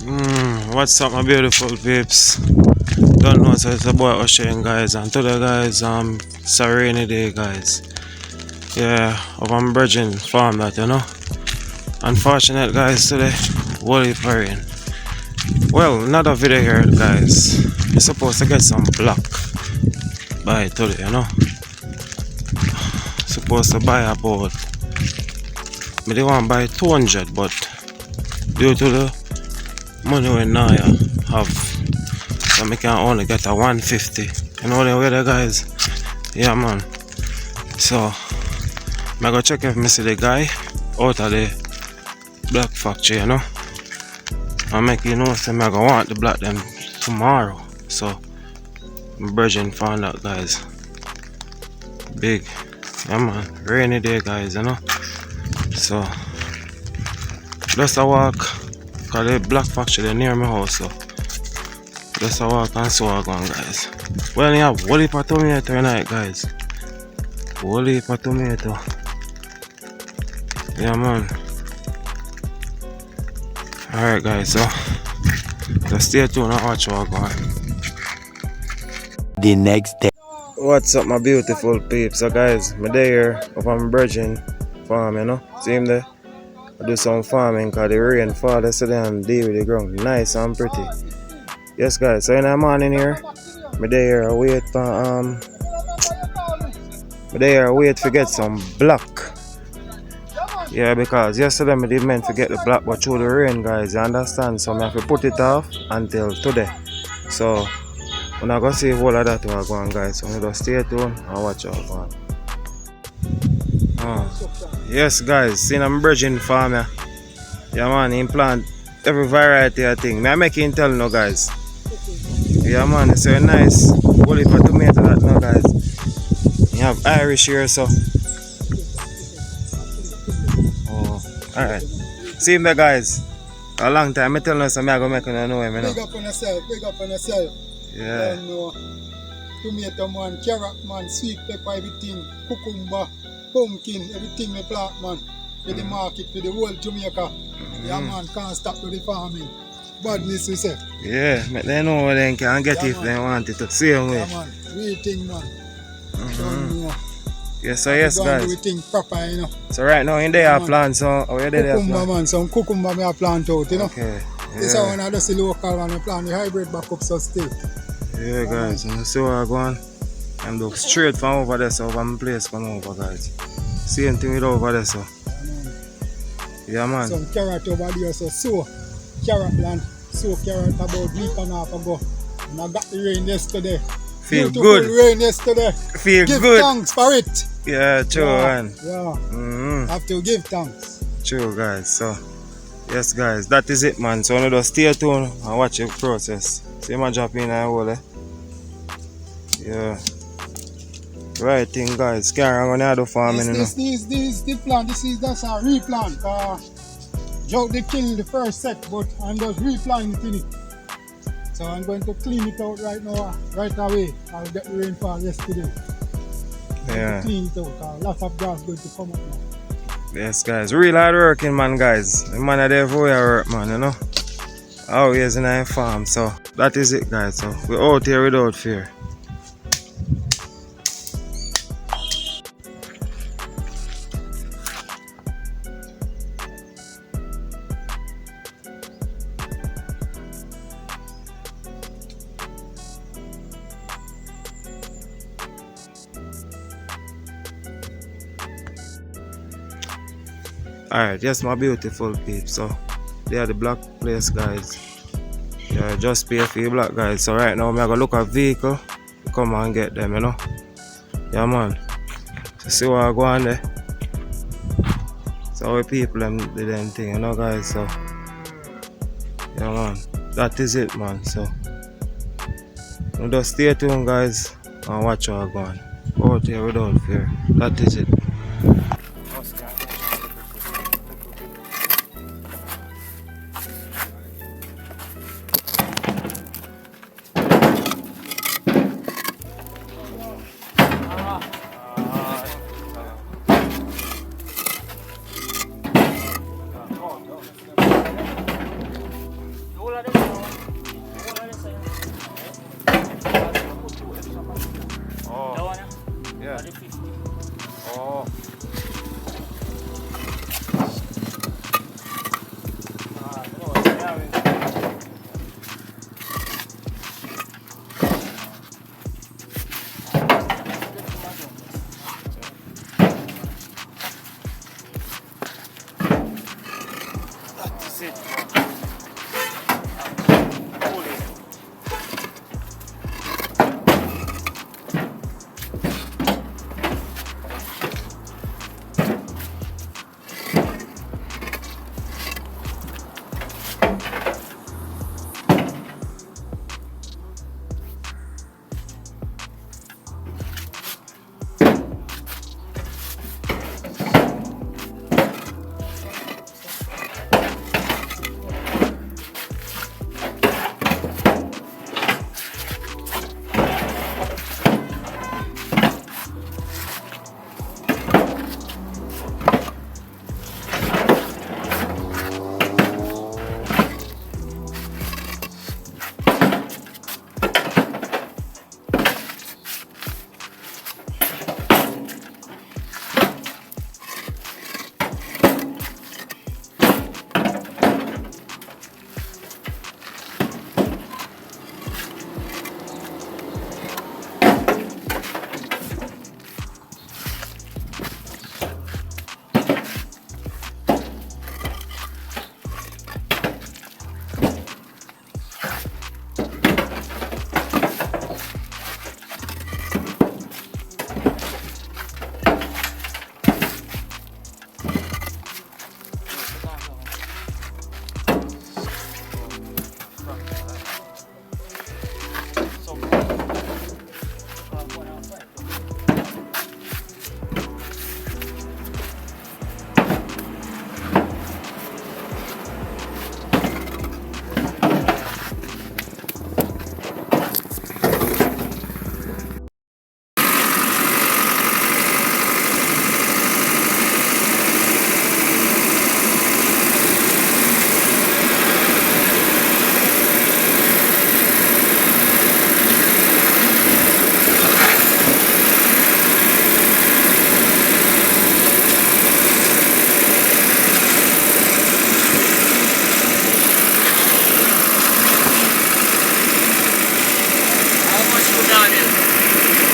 What's up, my beautiful peeps? Don't know, so it's a boy Ocean, guys, and today, guys, it's a rainy day, guys. Yeah, of I'm Virgin farm that, Unfortunate, guys, today, wholly for rain. Well, another video here, guys. You're supposed to get some block by today, Supposed to buy about, me they want to buy 200, but due to the money we now have, so I can only get a 150. You know the weather, guys? Yeah, man. So I go check if I see the guy out of the black factory, I make you know, so I go want the black them tomorrow. So I'm Virgin found out, guys. Big, yeah, man. Rainy day, guys, So just a walk, cause the black factory they near my house, so just a walk and so I go on, guys. Well, yeah, whole heap of tomato tonight, guys. Whole heap of tomato. Yeah, man. Alright, guys, so just stay tuned and watch what I go on. The next day. What's up, my beautiful peeps? So, guys, I'm there up on Virgin farm, See him there? I do some farming because the rain fall yesterday and deal with the ground. Nice and pretty. Yes, guys, so in the morning here, I'm there I wait for to get some block. Yeah, because yesterday I did meant to get the block, but through the rain, guys, you understand? So I have to put it off until today. So when I go see all of that will go on, guys. So I'm just stay tuned and watch out for it. Yes, guys, see I'm Virgin farm. Yeah, man, he plant every variety of thing. I make him tell no, guys. Yeah, man, it's a nice whole heap of tomato that now, guys. You have Irish here, so. Oh, alright. See him there, guys. A long time. I tell you something, I'm going to make you know him, Big up on yourself, big up on yourself. Yeah. Tomato man, carrot man, sweet pepper, everything, cucumber, pumpkin, everything we plant, man. For the market, for the whole Jamaica. Yeah, man, can't stop with the farming. Badness, we say. Yeah, make them know what they can get if man. they want it to same way. Yeah, man, real thing, man. Yes, so yes, guys. Everything proper, So right now in there, I plant some. Oh, you did cucumber, man, some cucumber me I plant out, Okay. Yeah. This one I just the local one, I plant the hybrid back up so still. Yeah, guys, and see where I go on. I'm look straight from over there, so over my place come over, guys. Same thing with over there, so. Yeah, man. Some carrot over there, so carrot land, carrot about a week and a half ago. And I got the rain yesterday. Feel Beautiful good. rain yesterday. Feel give good. Thanks for it. Yeah, true, man. Yeah. Have to give thanks. True, guys. So, yes, guys, that is it, man. So, just stay tuned and watch the process. See my drop in and hole, Yeah. Right thing, guys. Carry on the farming, This plant, that's a replant. Joe they killed the first set, but I'm just replanting it. So I'm going to clean it out right now, right away. I'll get the rainfall yesterday. Yeah. Clean it out. Lots of grass going to come up now. Yes, guys. Real hard working, man, guys. The man are there for work, man, Always in our farm. So that is it, guys. So we're out here without fear. Alright, yes, my beautiful peeps. So they are the black place, guys. Yeah, just pay for the black, guys. So right now I'm gonna look at vehicle to come and get them, Yeah, man. So see what I go on there. So our people them do them thing, guys. So yeah, man. That is it, man. So you just stay tuned, guys, and watch how I go on. Out here without fear. That is it.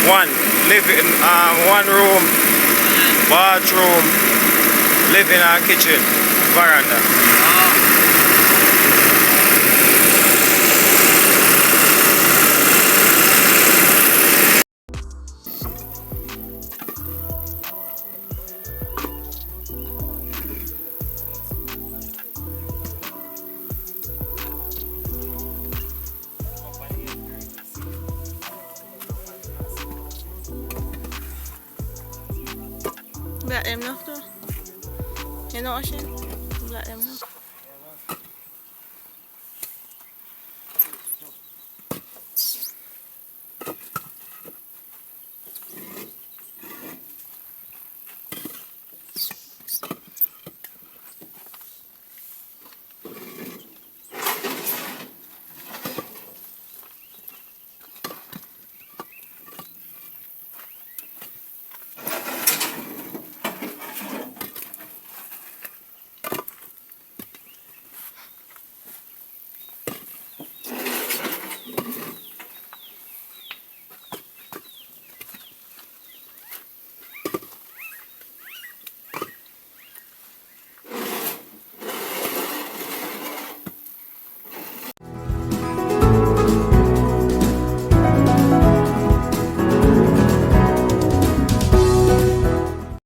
one living, one room, bathroom, living and kitchen, veranda. Got them enough though? You know what I'm saying?